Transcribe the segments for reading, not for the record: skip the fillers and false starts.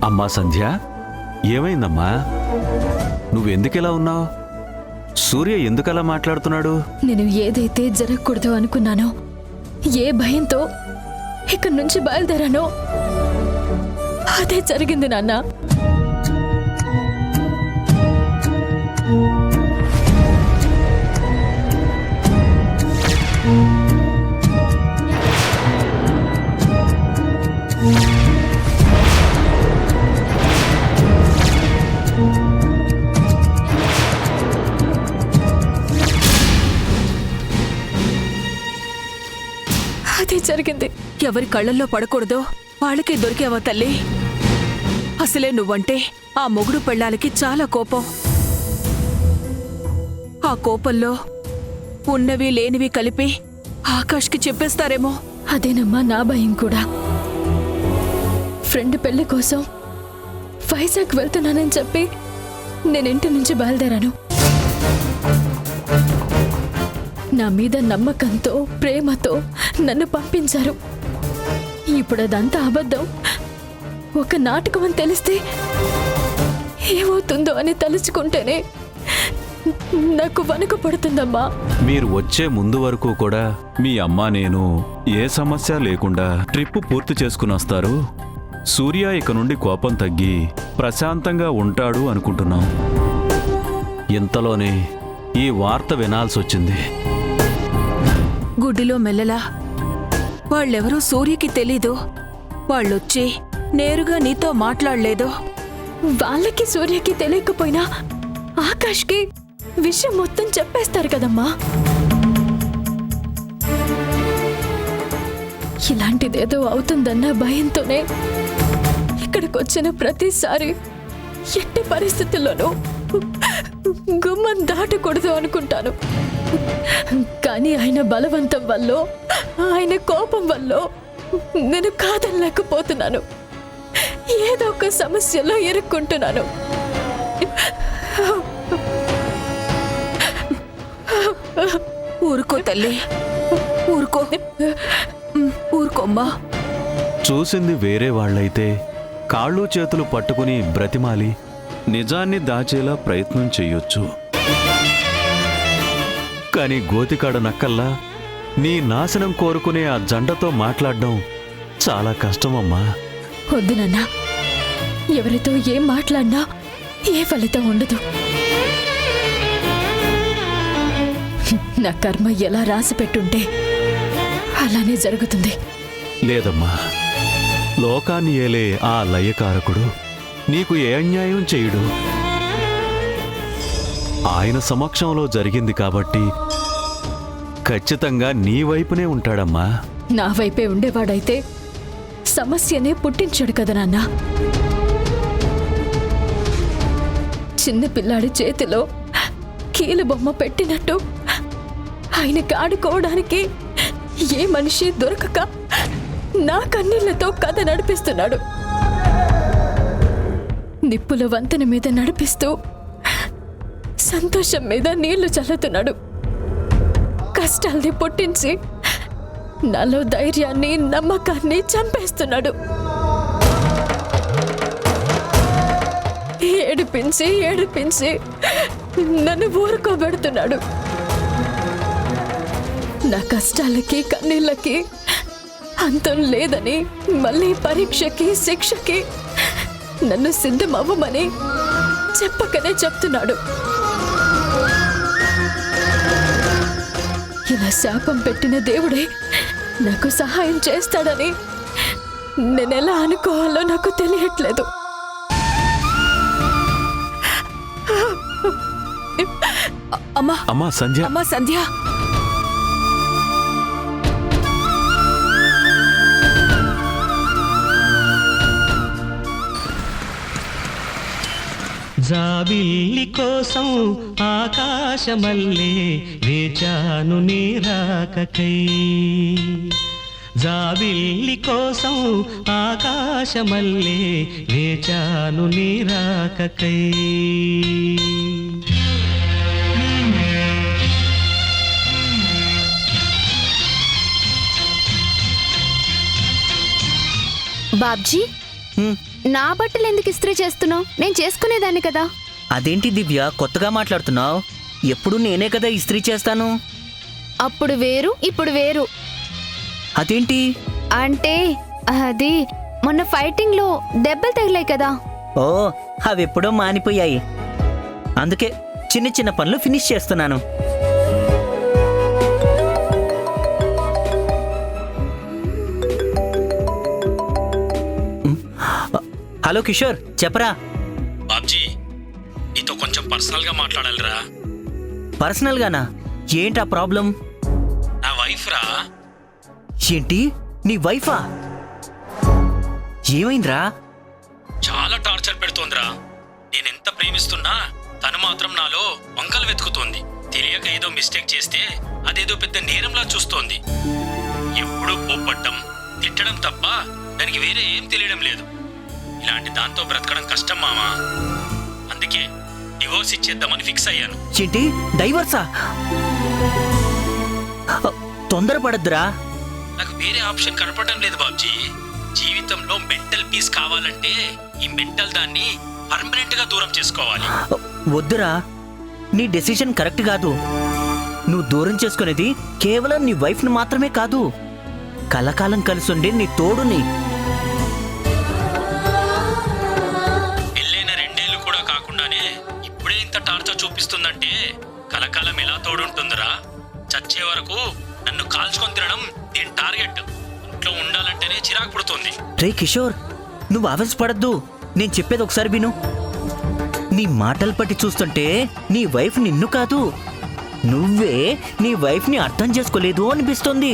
అమ్మా సంధ్య, ఏమైందమ్మా? నువ్వెందుకెలా ఉన్నావు? సూర్య ఎందుకలా మాట్లాడుతున్నాడు? నేను ఏదైతే జరగకూడదు అనుకున్నానో, ఏ భయంతో ఇక్కడి నుంచి బయలుదేరానో అదే జరిగింది నాన్న. అదే జరిగింది. ఎవరి కళ్ళల్లో పడకూడదో వాళ్ళకే దొరికావా తల్లి? అసలే నువ్వంటే ఆ మొగుడు పెళ్ళాలకి చాలా కోపం. ఆ కోపంలో ఉన్నవి లేనివి కలిపి ఆకాష్కి చెప్పేస్తారేమో. అదేనమ్మా నా భయం కూడా. ఫ్రెండ్ పెళ్లి కోసం వైజాగ్ వెళ్తున్నానని చెప్పి నేను ఇంటి నుంచి బయలుదేరాను. నా మీద నమ్మకంతో ప్రేమతో నన్ను పంపించారు. ఇప్పుడు అదంతా అబద్ధం, ఒక నాటకం అని తెలిస్తే ఏమవుతుందో అని తలుచుకుంటేనే నాకు వణుకు పడుతుందమ్మా. మీరు వచ్చే ముందు వరకు కూడా మీ అమ్మ నేను ఏ సమస్య లేకుండా ట్రిప్ పూర్తి చేసుకుని వస్తారు. సూర్య ఇక నుండి కోపం తగ్గి ప్రశాంతంగా ఉంటాడు అనుకుంటున్నాం. ఇంతలోనే ఈ వార్త వినాల్సొచ్చింది. గుడ్డిలో మెల్లలా వాళ్ళెవరో సూర్యకి తెలీదు. వాళ్ళొచ్చి నేరుగా నీతో మాట్లాడలేదు. వాళ్ళకి సూర్యకి తెలియకపోయినా ఆకాష్కి విషయం మొత్తం చెప్పేస్తారు కదమ్మా. ఇలాంటిదేదో అవుతుందన్న భయంతోనే ఇక్కడికి వచ్చిన ప్రతిసారి ఎట్టి పరిస్థితుల్లోనూ గుమ్మం దాటకూడదు అనుకుంటాను. కానీ ఆయన బలవంతం వల్ల, ఆయన కోపం వల్ల నేను కాదనలేకపోతున్నాను. ఏదో ఒక సమస్యలో ఇరుక్కుంటున్నాను. ఊరుకో తల్లి, ఊరుకో, ఊరుకోమ్మా. చూసింది వేరే వాళ్ళైతే కాళ్ళు చేతులు పట్టుకుని బ్రతిమాలి నిజాన్ని దాచేలా ప్రయత్నం చెయ్యొచ్చు. కానీ గోతికాడ నక్కల్లా నీ నాశనం కోరుకునే ఆ జంటతో మాట్లాడడం చాలా కష్టమమ్మా. వద్దు నాన్న, ఎవరితో ఏం మాట్లాడినా ఏ ఫలితం ఉండదు. నా కర్మ ఎలా రాసి పెట్టుంటే అలానే జరుగుతుంది. లేదమ్మా, లోకాన్ని ఏలే ఆ లయకారకుడు నీకు ఏ అన్యాయం చేయుడు. ఆయన సమక్షంలో జరిగింది కాబట్టి ఖచ్చితంగా నీ వైపునే ఉంటాడమ్మా. నా వైపే ఉండేవాడైతే సమస్యనే పుట్టించాడు కదా నాన్న. చిన్న పిల్లాడి చేతిలో కీలు బొమ్మ పెట్టినట్టు ఆయనకి ఆడుకోవడానికి ఏ మనిషి దొరకక నా కన్నీళ్లతో కథ నడిపిస్తున్నాడు. నిప్పుల వంతెన మీద నడిపిస్తూ సంతోషం మీద నీళ్లు చల్లుతున్నాడు. కష్టాల్ని పుట్టించి నాలో ధైర్యాన్ని నమ్మకాన్ని చంపేస్తున్నాడు. ఏడిపించి ఏడిపించి నన్ను ఊరుకోబెడుతున్నాడు. నా కష్టాలకి కన్నీళ్ళకి అంతం లేదని మళ్ళీ పరీక్షకి శిక్షకి నన్ను సిద్ధమవ్వమని చెప్పకనే చెప్తున్నాడు. ఇలా శాపం పెట్టిన దేవుడే నాకు సహాయం చేస్తాడని నేనెలా అనుకోవాలో నాకు తెలియట్లేదు. అమ్మా, అమ్మా సంధ్య, అమ్మా సంధ్య, జాబిల్లి కోసం ఆకాశమల్లే వేచాను నీ రాకకై. జాబిల్లి కోసం ఆకాశమల్లే వేచాను నీ రాకకై. బాబ్జీ, నా బట్టలు ఎందుకు ఇస్త్రీ చేస్తున్నావు? నేను చేసుకునేదాన్ని కదా. అదేంటి దివ్య కొత్తగా మాట్లాడుతున్నావు? ఎప్పుడు నేనే కదా ఇస్త్రీ చేస్తాను. అప్పుడు వేరు, ఇప్పుడు వేరు. అదేంటి? అంటే అది మొన్న ఫైటింగ్ లో దెబ్బలు తగిలాయి కదా. ఓ, అవెప్పుడో మానిపోయాయి. అందుకే చిన్న చిన్న పనులు ఫినిష్ చేస్తున్నాను. హలో కిషోర్, చెప్పరా. బాబ్జీ, నీతో కొంచెం పర్సనల్గా మాట్లాడాలిరా. పర్సనల్గానా? ఏంటా ప్రాబ్లం? నా వైఫ్ రా. ఏంటి, నీ వైఫా? ఏమైందిరా? చాలా టార్చర్ పెడుతోందిరా. నేనెంత ప్రేమిస్తున్నా తను మాత్రం నాలో వంకలు వెతుకుతోంది. తెలియక ఏదో మిస్టేక్ చేస్తే అదేదో పెద్ద నేరంలా చూస్తోంది. ఎప్పుడూ కోప్పడ్డం, తిట్టడం తప్ప దానికి వేరే ఏం తెలియడం లేదు. ఇలాంటి దాంతో బ్రతకడం కష్టం మామా. అందుకే డివోర్స్ ఇచ్చేద్దామని ఫిక్స్ అయ్యాను. ఏంటి, డైవర్సా? తొందరపడద్దురా. నాకు వేరే ఆప్షన్ కనపడడం లేదు బాబ్జీ. జీవితంలో మెంటల్ పీస్ కావాలంటే ఈ మెంటల్ దాన్ని పర్మనెంట్ గా దూరం చేసుకోవాలి. వద్దురా, నీ డెసిషన్ కరెక్ట్ కాదు. నువ్వు దూరం చేసుకునేది కేవలం నీ వైఫ్ని మాత్రమే కాదు, కలకాలం కలిసుండే నీ తోడుని. పెళ్ళైన 2 ఏళ్ళు కూడా కాకుండానే ఇప్పుడే ఇంత టార్చర్ చూపిస్తుందంటే కలకాలం ఎలా తోడుంటుందిరా? చచ్చే వరకు నన్ను కాల్చుకొని తినడం దీని టార్గెట్. ఇంట్లో ఉండాలంటేనే చిరాకు పుడుతుంది. రే కిషోర్, నువ్వు ఆవేశపడద్దు. నేను చెప్పేది ఒకసారి విను. నీ మాటలు పట్టి చూస్తుంటే నీ వైఫ్ నిన్ను కాదు, నువ్వే నీ వైఫ్ని అర్థం చేసుకోలేదు అనిపిస్తుంది.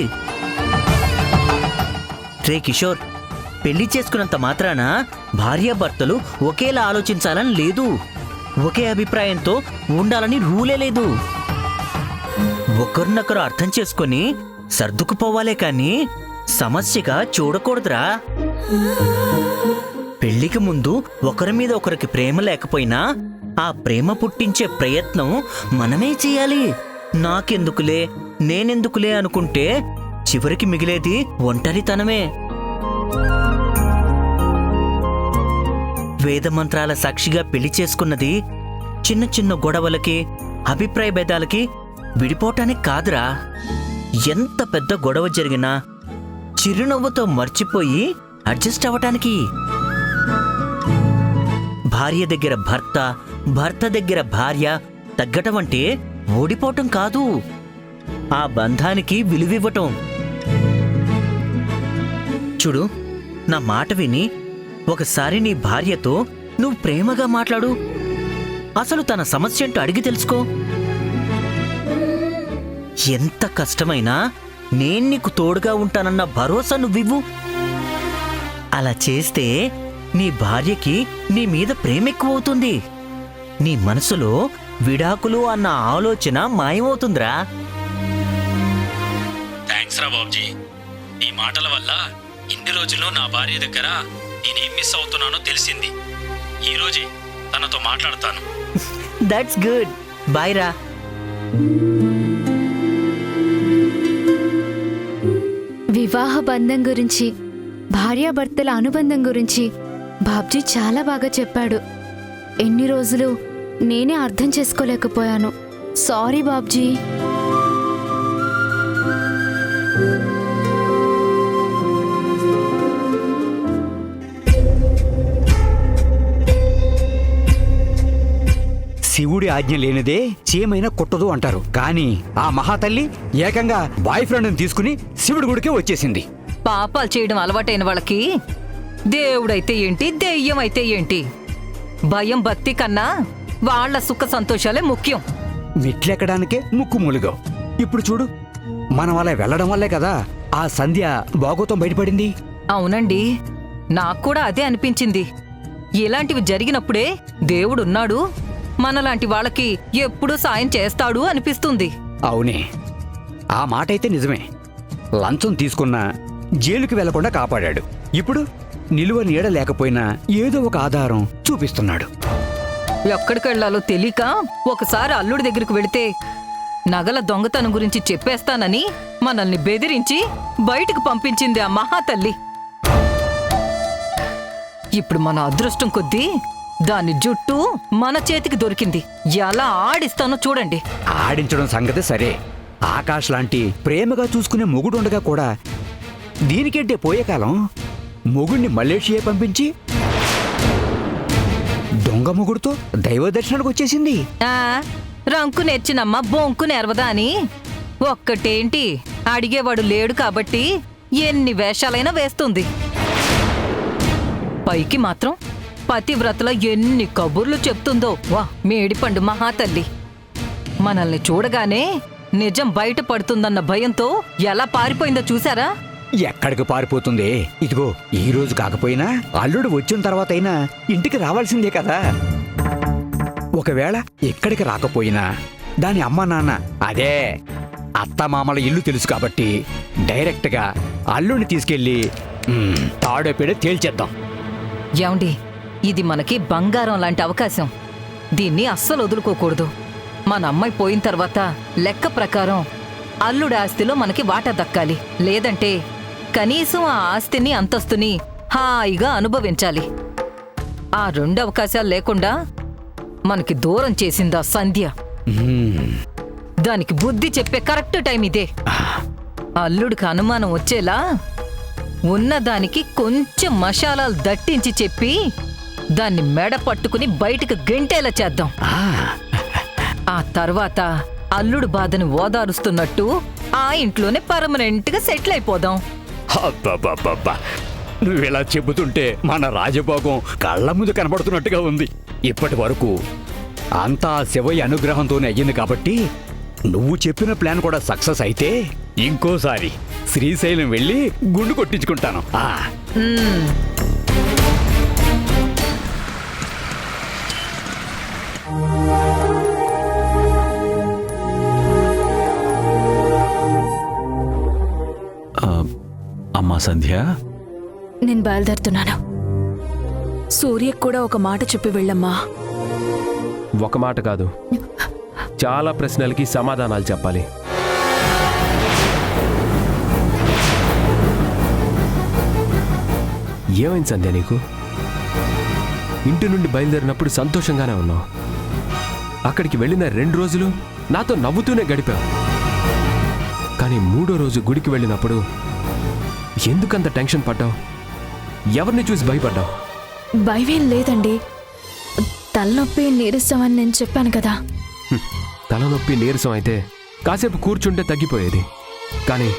రే కిషోర్, పెళ్లి చేసుకున్నంత మాత్రాన భార్యాభర్తలు ఒకేలా ఆలోచించాలని లేదు, ఒకే అభిప్రాయంతో ఉండాలని రూలే లేదు. ఒకరినొకరు అర్థం చేసుకొని సర్దుకుపోవాలే కానీ సమస్యగా చూడకూడదురా. పెళ్లికి ముందు ఒకరి మీద ఒకరికి ప్రేమ లేకపోయినా ఆ ప్రేమ పుట్టించే ప్రయత్నం మనమే చేయాలి. నాకెందుకులే, నేనెందుకులే అనుకుంటే చివరికి మిగిలేది ఒంటరితనమే. వేదమంత్రాల సాక్షిగా పెళ్లి చేసుకున్నది చిన్న చిన్న గొడవలకి, అభిప్రాయ భేదాలకి విడిపోవటానికి కాదురా. ఎంత పెద్ద గొడవ జరిగినా చిరునవ్వుతో మర్చిపోయి అడ్జస్ట్ అవ్వటానికి. భార్య దగ్గర భర్త, భర్త దగ్గర భార్య తగ్గటం అంటే ఓడిపోవటం కాదు, ఆ బంధానికి విలువివ్వటం. చూడు, నా మాట విని ఒకసారి నీ భార్యతో నువ్వు ప్రేమగా మాట్లాడు. అసలు తన సమస్య ఏంటో అడిగి తెలుసుకో. ఎంత కష్టమైనా నేను నీకు తోడుగా ఉంటానన్న భరోసా నువ్వివ్వు. అలా చేస్తే నీ భార్యకి నీ మీద ప్రేమ ఎక్కువవుతుంది. నీ మనసులో విడాకులు అన్న ఆలోచన మాయమవుతుందిరా. థ్యాంక్స్ రా బాబ్జీ. నీ మాటల వల్ల ఇన్ని రోజులు నా భార్య దగ్గర నేనేం మిస్ అవుతున్నానో తెలిసింది. ఈ రోజే తనతో మాట్లాడతాను. That's good. బాయ్ రా. వివాహ బంధం గురించి, భార్యాభర్తల అనుబంధం గురించి బాబ్జీ చాలా బాగా చెప్పాడు. ఎన్ని రోజులు నేనే అర్థం చేసుకోలేకపోయాను. సారీ బాబ్జీ. శివుడి ఆజ్ఞ లేనిదే చీమైనా కుట్టదు అంటారు. కానీ ఆ మహాతల్లి ఏకంగా బాయ్ ఫ్రెండ్ని తీసుకుని శివుడి గుడికే వచ్చేసింది. పాపాలు చేయడం అలవాటైన వాళ్ళకి దేవుడైతే ఏంటి, దెయ్యం అయితే ఏంటి, భయం భక్తి కన్నా వాళ్ళ సుఖ సంతోషాలే ముఖ్యం. మెట్లెక్కడానికే ముక్కు మూలుగావు. ఇప్పుడు చూడు, మనం అలా వెళ్ళడం వల్లే కదా ఆ సంధ్య బాగోతం బయటపడింది. అవునండి, నాకు కూడా అదే అనిపించింది. ఇలాంటివి జరిగినప్పుడే దేవుడున్నాడు, మనలాంటి వాళ్ళకి ఎప్పుడూ సాయం చేస్తాడు అనిపిస్తుంది. అవునే, ఆ మాట అయితే నిజమే. లంచం తీసుకున్నా జైలుకి వెళ్లకుండా కాపాడాడు. ఇప్పుడు నిలువ నీడ లేకపోయినా ఏదో ఒక ఆధారం చూపిస్తున్నాడు. ఎక్కడికి వెళ్లాలో తెలియక ఒకసారి అల్లుడి దగ్గరికి వెళితే నగల దొంగతనం గురించి చెప్పేస్తానని మనల్ని బెదిరించి బయటికి పంపించింది ఆ మహాతల్లి. ఇప్పుడు మన అదృష్టం కొద్దీ దాని జుట్టు మన చేతికి దొరికింది. ఎలా ఆడిస్తానో చూడండి. ఆడించడం సంగతి సరే, ఆకాష్ లాంటి ప్రేమగా చూసుకునే మొగుడుండగా కూడా దీనికంటే పోయే కాలం మొగుడిని మలేషియా పంపించి దొంగ మొగుడుతో దైవ దర్శనానికి వచ్చేసింది. ఆ రంకు నెచ్చినమ్మ బొంకు నెరవదా అని ఒక్కటేంటి, అడిగేవాడు లేడు కాబట్టి ఎన్ని వేషాలైనా వేస్తుంది. పైకి మాత్రం పతివ్రతల ఎన్ని కబుర్లు చెప్తుందో. వా మేడిపండు మహాతల్లి. మనల్ని చూడగానే నిజం బయటపడుతుందన్న భయంతో ఎలా పారిపోయిందో చూసారా? ఎక్కడికి పారిపోతుంది? ఇదిగో ఈ రోజు కాకపోయినా అల్లుడు వచ్చిన తర్వాత అయినా ఇంటికి రావాల్సిందే కదా. ఒకవేళ ఎక్కడికి రాకపోయినా దాని అమ్మ నాన్న, అదే అత్తమామల ఇల్లు తెలుసు కాబట్టి డైరెక్ట్గా అల్లుడిని తీసుకెళ్ళి తాడో పేడ తేల్చేద్దాం. ఏమండి, ఇది మనకి బంగారం లాంటి అవకాశం. దీన్ని అస్సలు వదులుకోకూడదు. మన అమ్మాయి పోయిన తర్వాత లెక్క ప్రకారం అల్లుడి ఆస్తిలో మనకి వాటా దక్కాలి. లేదంటే కనీసం ఆ ఆస్తిని అంతస్తుని హాయిగా అనుభవించాలి. ఆ రెండు అవకాశాలు లేకుండా మనకి దూరం చేసిందా సంధ్య. దానికి బుద్ధి చెప్పే కరెక్ట్ టైం ఇదే. అల్లుడికి అనుమానం వచ్చేలా ఉన్నదానికి కొంచెం మసాలాలు దట్టించి చెప్పి దాన్ని మెడ పట్టుకుని బయటకు గెంటేలా చేద్దాం. ఆ తర్వాత అల్లుడు బాధని ఓదారుస్తున్నట్టు ఆ ఇంట్లోనే పర్మనెంట్ గా సెటిల్ అయిపోదాం. అబ్బబ్బబ్బబ్బా, నువ్వెలా చెబుతుంటే మన రాజభోగం కళ్ళ ముందు కనబడుతున్నట్టుగా ఉంది. ఇప్పటి వరకు అంతా శివయ్య అనుగ్రహంతోనే అయ్యింది కాబట్టి నువ్వు చెప్పిన ప్లాన్ కూడా సక్సెస్ అయితే ఇంకోసారి శ్రీశైలం వెళ్ళి గుండు కొట్టించుకుంటాను. అమ్మా సంధ్య, నేను బయలుదేరుతున్నాను. సూర్యకు కూడా ఒక మాట చెప్పి వెళ్ళమ్మా. ఒక మాట కాదు, చాలా ప్రశ్నలకి సమాధానాలు చెప్పాలి. ఏమైంది సంధ్య నీకు? ఇంటి నుండి బయలుదేరినప్పుడు సంతోషంగానే ఉన్నావు. అక్కడికి వెళ్ళిన 2 రోజులు నాతో నవ్వుతూనే గడిపావు. కానీ 3వ రోజు గుడికి వెళ్ళినప్పుడు ఎందుకంత టెన్షన్ పడ్డావు? ఎవరిని చూసి భయపడ్డావు? భయమేం లేదండి. తలనొప్పి నీరసం అని నేను చెప్పాను కదా. తలనొప్పి నీరసం అయితే కాసేపు కూర్చుంటే తగ్గిపోయేది. కానీ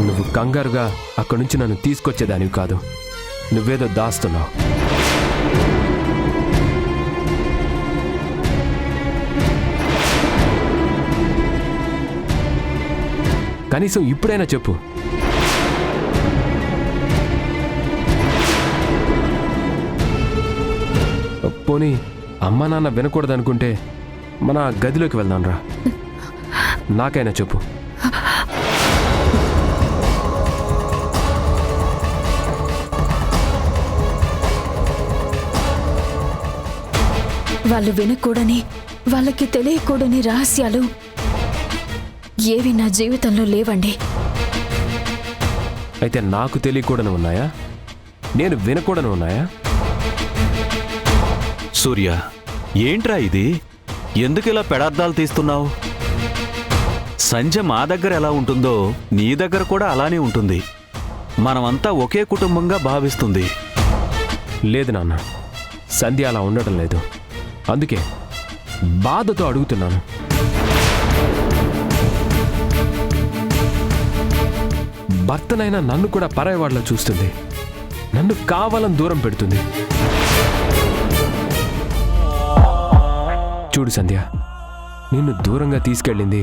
నువ్వు కంగారుగా అక్కడి నుంచి నన్ను తీసుకొచ్చేదానివి కాదు. నువ్వేదో దాస్తున్నావు. కనీసం ఇప్పుడైనా చెప్పు. పోనీ అమ్మా నాన్న వినకూడదనుకుంటే మన గదిలోకి వెళ్దాం రా. నాకైనా చెప్పు. వాళ్ళు వినకూడని, వాళ్ళకి తెలియకూడని రహస్యాలు ఏవి నా జీవితంలో లేవండి. అయితే నాకు తెలియకూడని ఉన్నాయా? నేను వినకూడని ఉన్నాయా? సూర్య, ఏంట్రా ఇది? ఎందుకు ఇలా పెడార్థాలు తీస్తున్నావు? సంధ్య మా దగ్గర ఎలా ఉంటుందో నీ దగ్గర కూడా అలానే ఉంటుంది. మనమంతా ఒకే కుటుంబంగా భావిస్తుంది. లేదు నాన్న, సంధ్య అలా ఉండటం లేదు. అందుకే బాధతో అడుగుతున్నాను. భర్తనైనా నన్ను కూడా పరాయివాళ్ళ చూస్తుంది. నన్ను కావాలని దూరం పెడుతుంది. చూడు సంధ్య, నిన్ను దూరంగా తీసుకెళ్ళింది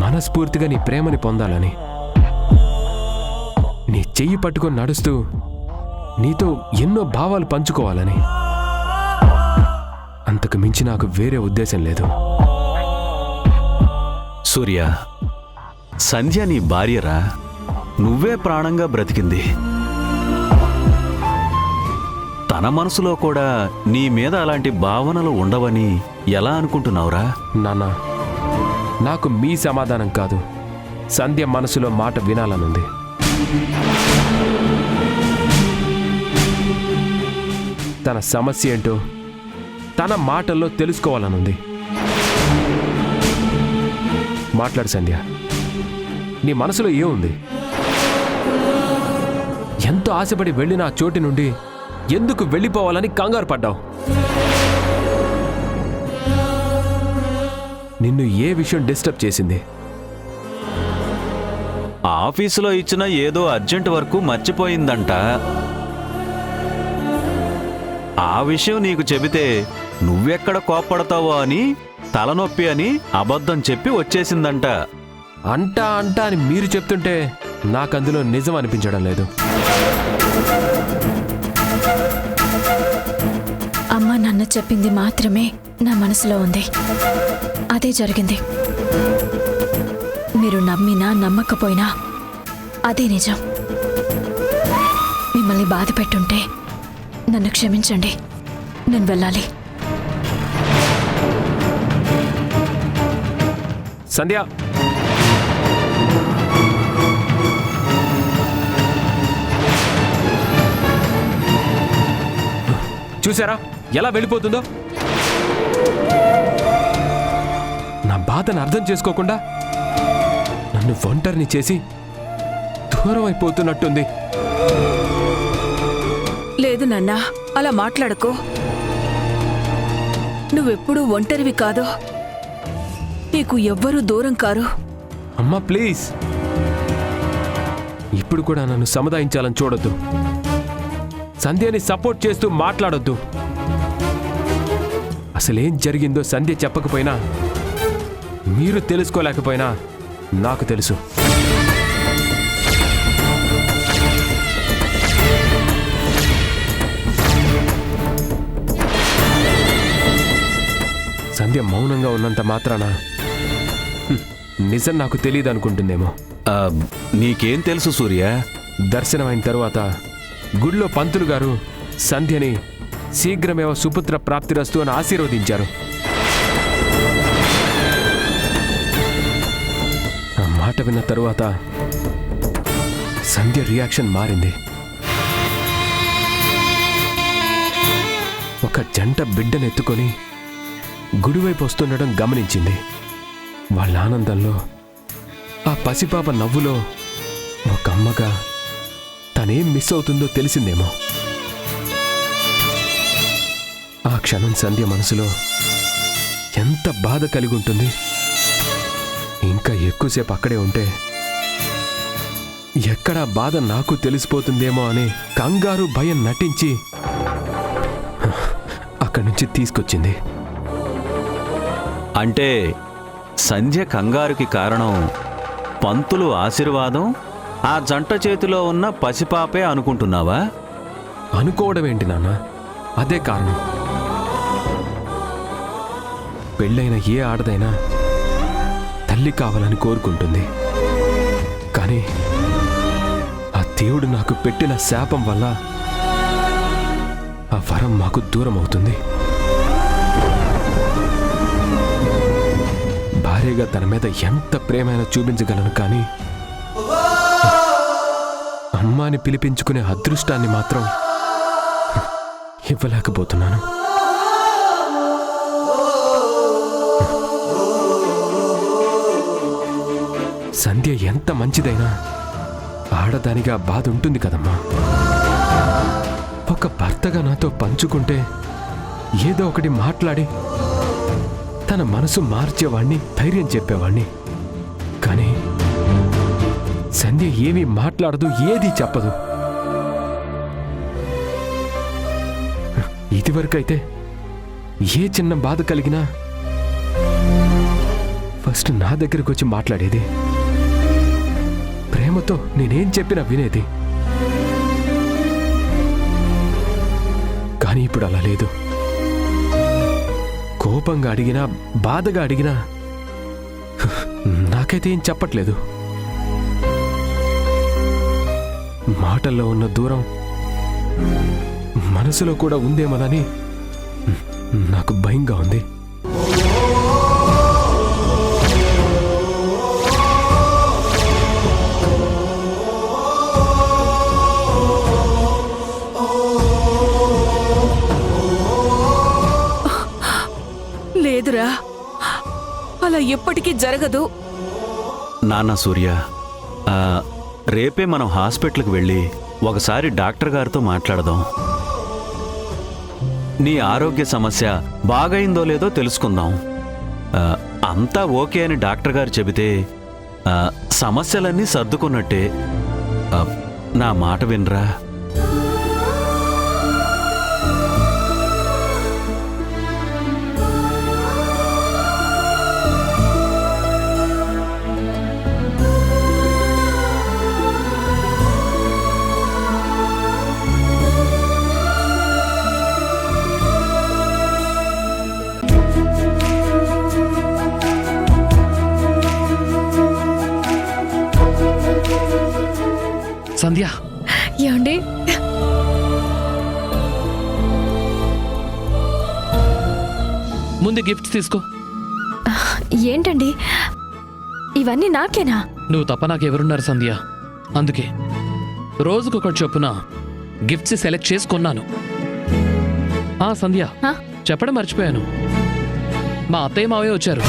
మనస్ఫూర్తిగా నీ ప్రేమని పొందాలని. నీ చెయ్యి పట్టుకొని నడుస్తూ నీతో ఎన్నో భావాలు పంచుకోవాలని. అంతకు మించి నాకు వేరే ఉద్దేశం లేదు. సూర్య, సంధ్య నీ భార్యరా, నువ్వే ప్రాణంగా బ్రతికింది. తన మనసులో కూడా నీ మీద అలాంటి భావనలు ఉండవని ఎలా అనుకుంటున్నావురా? నాన్న, నాకు మీ సమాధానం కాదు, సంధ్య మనసులో మాట వినాలనుంది. తన సమస్య ఏంటో తన మాటల్లో తెలుసుకోవాలనుంది. మాట్లాడు సంధ్య, నీ మనసులో ఏముంది? ఎంతో ఆశపడి వెళ్ళిన ఆ చోటి నుండి ఎందుకు వెళ్ళిపోవాలని కంగారు పడ్డావు? నిన్ను ఏ విషయం డిస్టర్బ్ చేసింది? ఆఫీసులో ఇచ్చిన ఏదో అర్జెంట్ వర్క్ మర్చిపోయిందంట. ఆ విషయం నీకు చెబితే నువ్వెక్కడ కోప్పడతావో అని, తలనొప్పి అని అబద్ధం చెప్పి వచ్చేసిందంట. అంటా అని మీరు చెప్తుంటే నాకు అందులో నిజం అనిపించడం లేదు. అమ్మ నాన్న చెప్పింది మాత్రమే నా మనసులో ఉంది. అదే జరిగింది. మీరు నమ్మినా నమ్మకపోయినా అదే నిజం. మిమ్మల్ని బాధ పెట్టుంటే నన్ను క్షమించండి. నేను వెళ్ళాలి. సంధ్య, చూసారా ఎలా వెళ్ళిపోతుందో? నా బాధను అర్థం చేసుకోకుండా నన్ను ఒంటరిని చేసి దూరం అయిపోతున్నట్టుంది. లేదు నాన్నా, అలా మాట్లాడకో. నువ్వెప్పుడూ ఒంటరివి కాదు, నీకు ఎవ్వరూ దూరం కారు. అమ్మా ప్లీజ్, ఇప్పుడు కూడా నన్ను సముదాయించాలని చూడొద్దు. సంధ్యని సపోర్ట్ చేస్తూ మాట్లాడొద్దు. అసలేం జరిగిందో సంధ్య చెప్పకపోయినా, మీరు తెలుసుకోలేకపోయినా నాకు తెలుసు. సంధ్య మౌనంగా ఉన్నంత మాత్రాన నిజం నాకు తెలియదు అనుకుంటుందేమో. నీకేం తెలుసు సూర్య? దర్శనమైన తరువాత గుడిలో పంతులు గారు సంధ్యని శీఘ్రమేవ సుపుత్ర ప్రాప్తిరస్తు అని ఆశీర్వదించారు. ఆ మాట విన్న తరువాత సంధ్య రియాక్షన్ మారింది. ఒక జంట బిడ్డనెత్తుకొని గుడివైపు వస్తుండడం గమనించింది. వాళ్ళ ఆనందంలో, ఆ పసిపాప నవ్వులో ఒక అమ్మగా తనేం మిస్ అవుతుందో తెలిసిందేమో. ఆ క్షణం సంధ్య మనసులో ఎంత బాధ కలిగి ఉంటుంది. ఇంకా ఎక్కువసేపు అక్కడే ఉంటే ఎక్కడా బాధ నాకు తెలిసిపోతుందేమో అనే కంగారు భయం నటించి అక్కడి నుంచి తీసుకొచ్చింది. అంటే సంధ్య కంగారుకి కారణం పంతులు ఆశీర్వాదం, ఆ జంట చేతిలో ఉన్న పసిపాపే అనుకుంటున్నావా? అనుకోవడం ఏంటి నాన్న, అదే కారణం. పెళ్ళైన ఏ ఆడదైనా తల్లి కావాలని కోరుకుంటుంది. కానీ ఆ దేవుడు నాకు పెట్టిన శాపం వల్ల ఆ వరం మాకు దూరం అవుతుంది. భార్యగా తన మీద ఎంత ప్రేమైనా చూపించగలను, కానీ అమ్మాని పిలిపించుకునే అదృష్టాన్ని మాత్రం ఇవ్వలేకపోతున్నాను. సంధ్య ఎంత మంచిదైనా ఆడదానిగా బాధ ఉంటుంది కదమ్మా. ఒక భర్తగా నాతో పంచుకుంటే ఏదో ఒకటి మాట్లాడి తన మనసు మార్చేవాణ్ణి, ధైర్యం చెప్పేవాణ్ణి. కానీ సంధ్య ఏమీ మాట్లాడదు, ఏదీ చెప్పదు. ఇదివరకైతే ఏ చిన్న బాధ కలిగినా ఫస్ట్ నా దగ్గరకు వచ్చి మాట్లాడేది. ప్రేమతో నేనేం చెప్పినా వినేది. కానీ ఇప్పుడు అలా లేదు. కోపంగా అడిగినా బాధగా అడిగినా నాకైతే ఏం చెప్పట్లేదు. మాటల్లో ఉన్న దూరం మనసులో కూడా ఉందేమోనని నాకు భయంగా ఉంది. లేదురా, అలా ఎప్పటికీ జరగదు. నాన్న సూర్య, రేపే మనం హాస్పిటల్కి వెళ్ళి ఒకసారి డాక్టర్ గారితో మాట్లాడదాం. నీ ఆరోగ్య సమస్య బాగైందో లేదో తెలుసుకుందాం. అంతా ఓకే అని డాక్టర్ గారు చెబితే సమస్యలన్నీ సర్దుకున్నట్టే. నా మాట వినరా? సంధ్య, ఏమండి? ముందు గిఫ్ట్స్ తీసుకో. ఏంటండి ఇవన్నీ నాకేనా? నువ్వు తప్ప నాకెవరున్నారు సంధ్య? అందుకే రోజుకొకటి చొప్పున గిఫ్ట్స్ సెలెక్ట్ చేసి కొన్నాను. సంధ్య, ఆ? చెప్పడం మర్చిపోయాను, మా అత్తయ్య మావయ్య వచ్చారు.